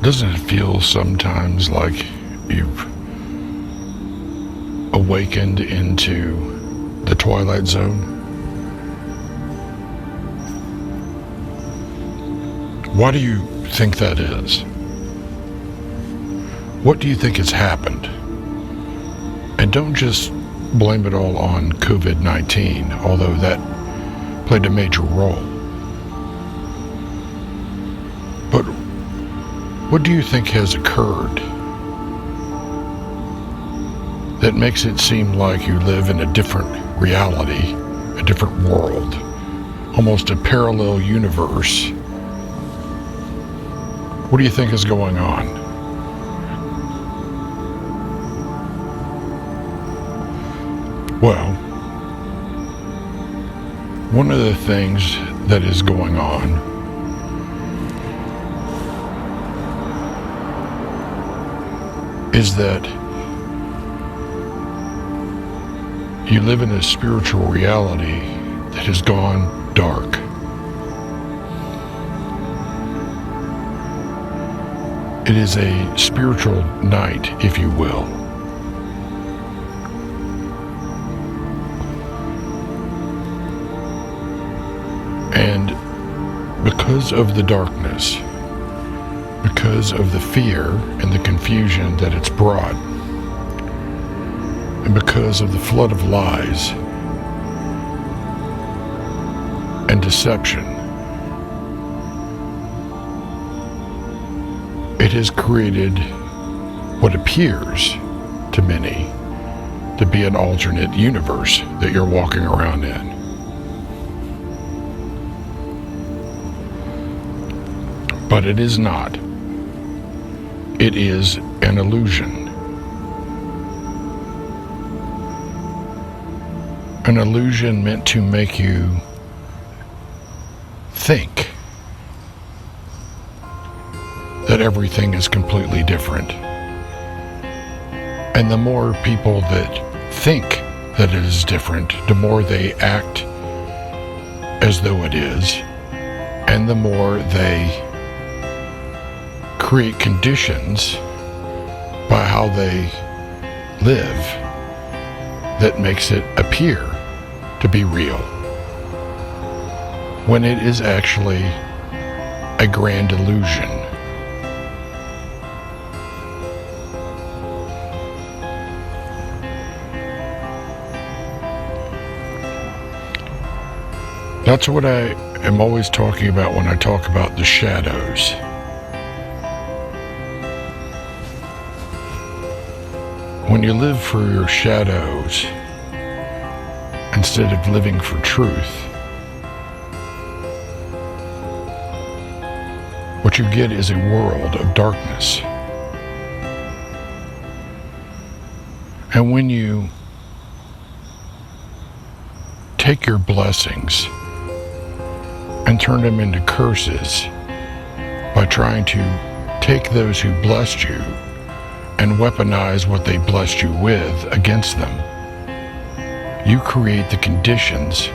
Doesn't it feel sometimes like you've awakened into the Twilight Zone? Why do you think that is? What do you think has happened? And don't just blame it all on COVID-19, although that played a major role. But what do you think has occurred that makes it seem like you live in a different reality, a different world, almost a parallel universe? What do you think is going on? Well, one of the things that is going on is that you live in a spiritual reality that has gone dark. It is a spiritual night, if you will. And because of the darkness, because of the fear and the confusion that it's brought, and because of the flood of lies and deception, it has created what appears to many to be an alternate universe that you're walking around in. But it is not. It is an illusion. An illusion meant to make you think that everything is completely different. And the more people that think that it is different, the more they act as though it is, and the more they create conditions by how they live that makes it appear to be real, when it is actually a grand illusion. That's what I am always talking about when I talk about the shadows. When you live for your shadows instead of living for truth, what you get is a world of darkness. And when you take your blessings and turn them into curses by trying to take those who blessed you and weaponize what they blessed you with against them, you create the conditions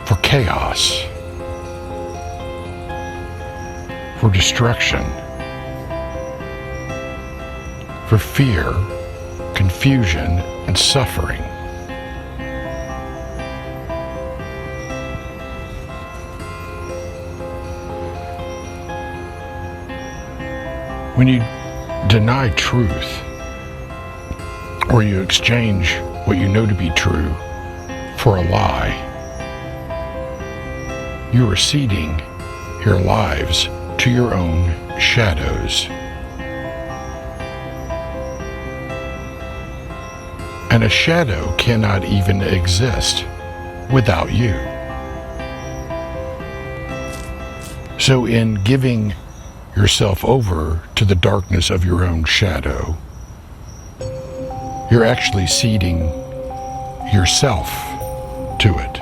for chaos, for destruction, for fear, confusion, and suffering. When you deny truth, or you exchange what you know to be true for a lie, you are ceding your lives to your own shadows. And a shadow cannot even exist without you. So in giving yourself over to the darkness of your own shadow, you're actually ceding yourself to it.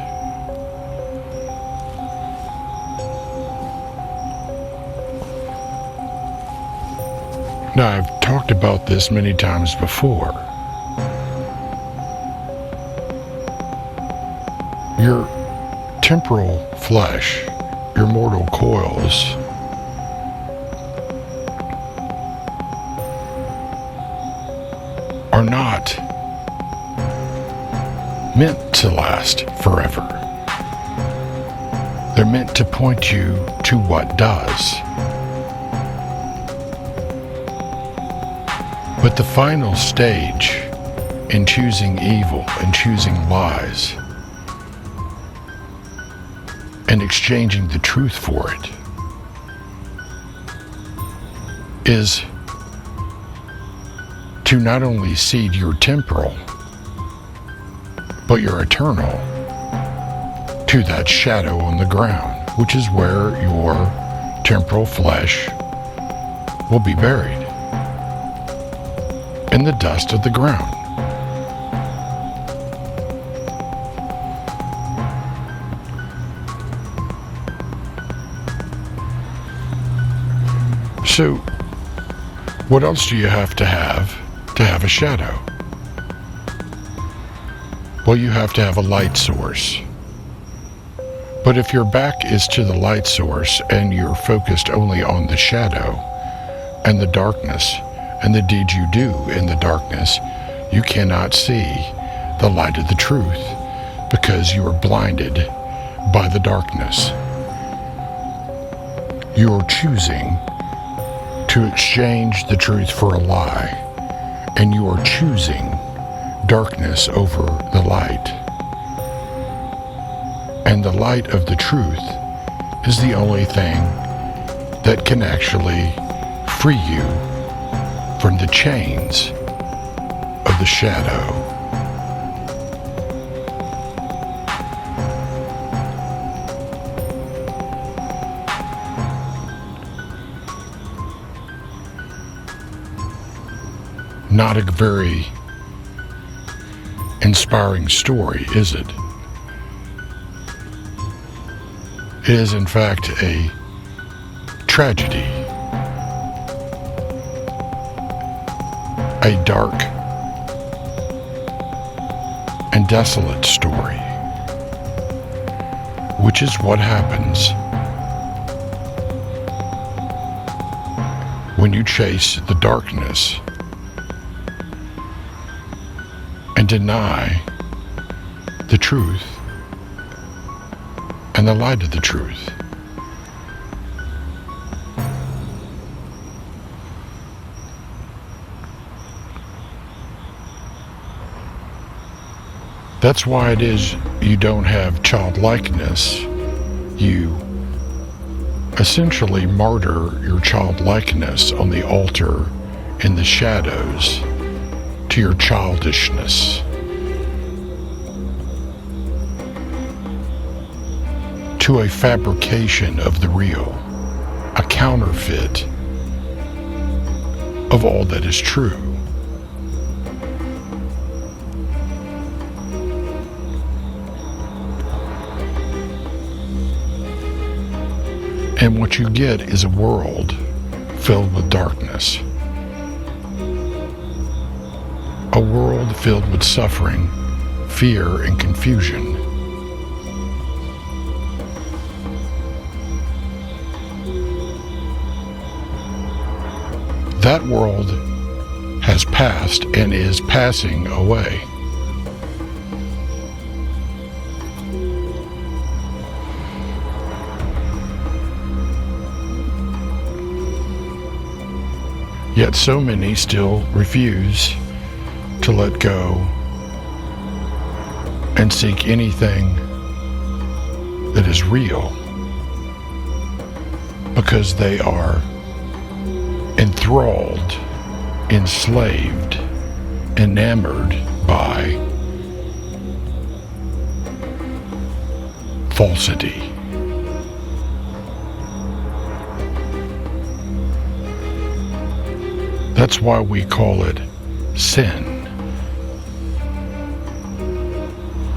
Now, I've talked about this many times before. Your temporal flesh, your mortal coils, are not meant to last forever. They're meant to point you to what does. But the final stage in choosing evil and choosing lies and exchanging the truth for it is to not only cede your temporal, but your eternal to that shadow on the ground, which is where your temporal flesh will be buried in the dust of the ground. So, what else do you have to have a shadow? Well, you have to have a light source. But if your back is to the light source and you're focused only on the shadow and the darkness and the deeds you do in the darkness, you cannot see the light of the truth because you are blinded by the darkness. You're choosing to exchange the truth for a lie, and you are choosing darkness over the light. And the light of the truth is the only thing that can actually free you from the chains of the shadow. Not a very inspiring story, is it? It is, in fact, a tragedy. A dark and desolate story, which is what happens when you chase the darkness and deny the truth and the light of the truth. That's why it is you don't have childlikeness. You essentially martyr your childlikeness on the altar in the shadows to your childishness, to a fabrication of the real, a counterfeit of all that is true. And what you get is a world filled with darkness. A world filled with suffering, fear, and confusion. That world has passed and is passing away. Yet so many still refuse to let go and seek anything that is real because they are enthralled, enslaved, enamored by falsity. That's why we call it sin.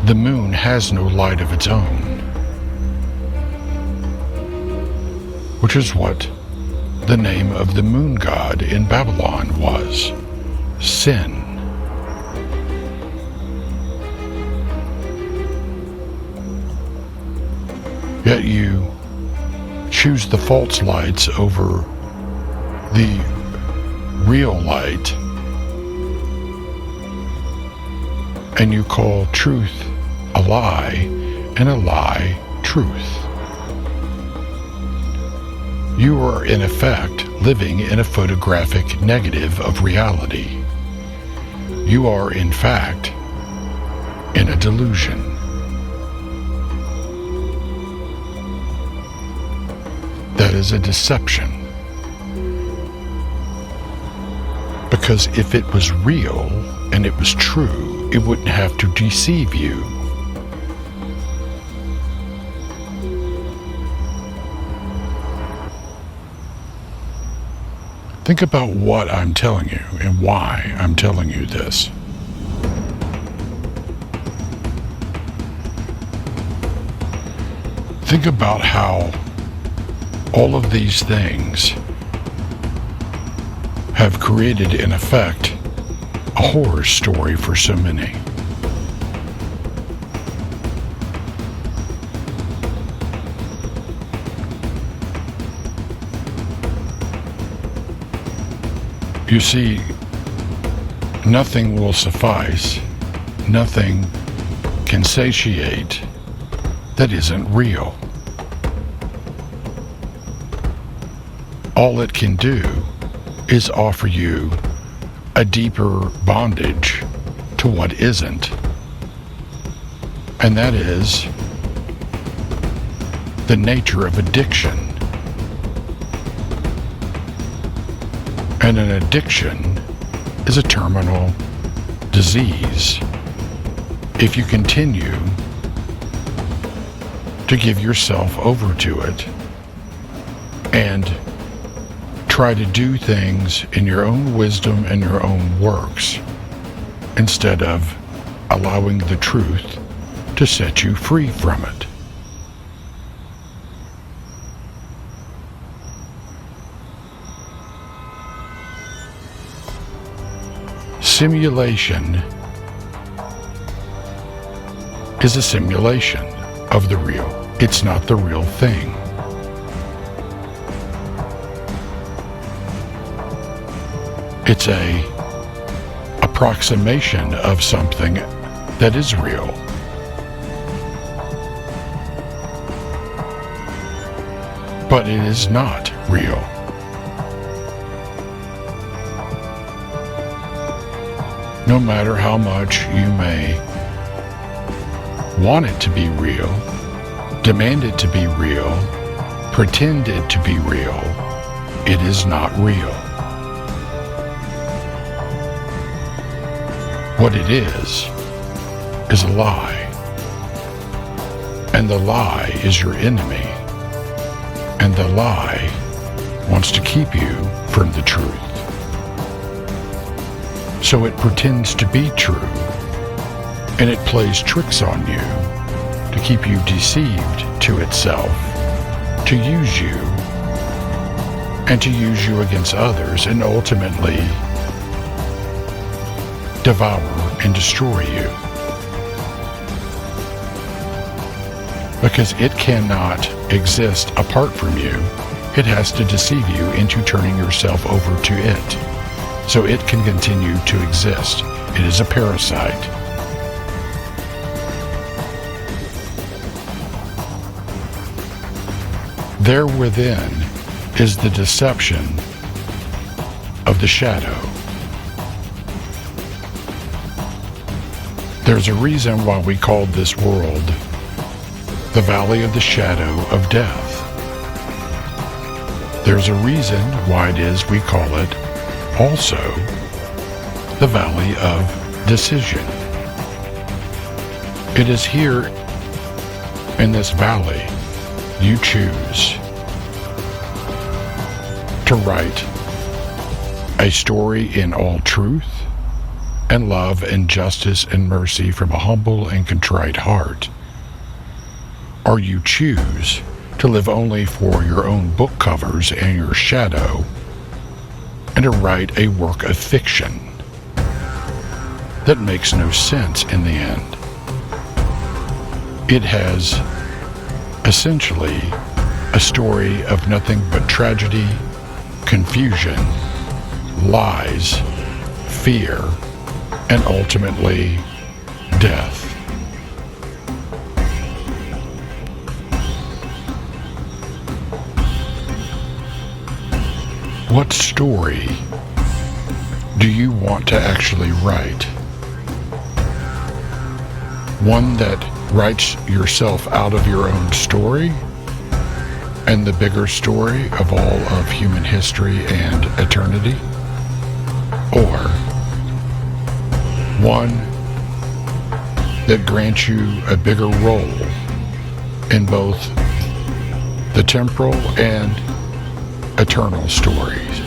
The moon has no light of its own, which is what the name of the moon god in Babylon was, Sin. Yet you choose the false lights over the real light and you call truth a lie and a lie truth. You are in effect living in a photographic negative of reality. You are in fact in a delusion. That is a deception. Because if it was real and it was true, it wouldn't have to deceive you. Think about what I'm telling you and why I'm telling you this. Think about how all of these things have created, in effect, a horror story for so many. You see, nothing will suffice, nothing can satiate that isn't real. All it can do is offer you a deeper bondage to what isn't. And that is the nature of addiction. And an addiction is a terminal disease. If you continue to give yourself over to it and try to do things in your own wisdom and your own works, instead of allowing the truth to set you free from it. Simulation is a simulation of the real. It's not the real thing. It's a approximation of something that is real. But it is not real. No matter how much you may want it to be real, demand it to be real, pretend it to be real, it is not real. What it is a lie. And the lie is your enemy. And the lie wants to keep you from the truth. So it pretends to be true, and it plays tricks on you to keep you deceived to itself, to use you, and to use you against others, and ultimately devour and destroy you. Because it cannot exist apart from you. It has to deceive you into turning yourself over to it, so it can continue to exist. It is a parasite. There within is the deception of the shadow. There's a reason why we called this world the Valley of the Shadow of Death. There's a reason why it is we call it also the Valley of Decision. It is here in this valley you choose to write a story in all truth and love and justice and mercy from a humble and contrite heart, or you choose to live only for your own book covers and your shadow, and to write a work of fiction that makes no sense in the end. It has essentially a story of nothing but tragedy, confusion, lies, fear, and ultimately death. What story do you want to actually write? One that writes yourself out of your own story and the bigger story of all of human history and eternity? Or one that grants you a bigger role in both the temporal and eternal stories?